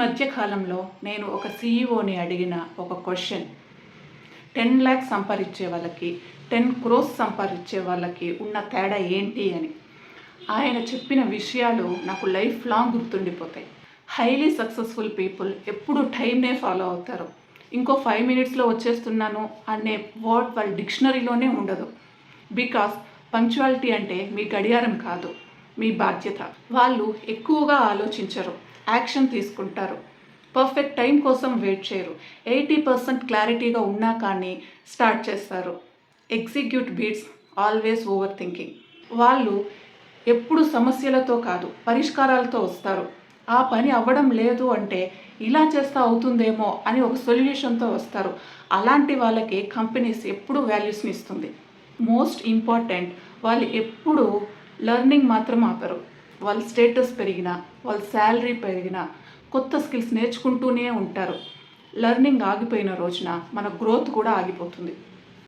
మధ్య కాలంలో నేను ఒక సీఈఓని అడిగిన ఒక క్వశ్చన్, 10 lakhs సంపాదించే వాళ్ళకి 10 crores సంపాదించే వాళ్ళకి ఉన్న తేడా ఏంటి అని. ఆయన చెప్పిన విషయాలు నాకు లైఫ్ లాంగ్ గుర్తుండిపోతాయి. హైలీ సక్సెస్ఫుల్ పీపుల్ ఎప్పుడు టైంనే ఫాలో అవుతారు. ఇంకో 5 minutesలో వచ్చేస్తున్నాను అనే వర్డ్ వాళ్ళ డిక్షనరీలోనే ఉండదు. బికాస్ పంక్చువాలిటీ అంటే మీ గడియారం కాదు, మీ బాధ్యత. వాళ్ళు ఎక్కువగా ఆలోచించరు, యాక్షన్ తీసుకుంటారు. పర్ఫెక్ట్ టైం కోసం వెయిట్ చేయరు. 80% క్లారిటీగా ఉన్నా కానీ స్టార్ట్ చేస్తారు. Execute beats always overthinking. వాళ్ళు ఎప్పుడు సమస్యలతో కాదు, పరిష్కారాలతో వస్తారు. ఆ పని అవ్వడం లేదు అంటే ఇలా చేస్తే అవుతుందేమో అని ఒక సొల్యూషన్తో వస్తారు. అలాంటి వాళ్ళకి కంపెనీస్ ఎప్పుడు వాల్యూస్ని ఇస్తుంది. మోస్ట్ ఇంపార్టెంట్, వాళ్ళు ఎప్పుడు లెర్నింగ్ మాత్రం ఆపరు. వాళ్ళ స్టేటస్ పెరిగినా, వాళ్ళ శాలరీ పెరిగినా కొత్త స్కిల్స్ నేర్చుకుంటూనే ఉంటారు. లెర్నింగ్ ఆగిపోయిన రోజున మన గ్రోత్ కూడా ఆగిపోతుంది.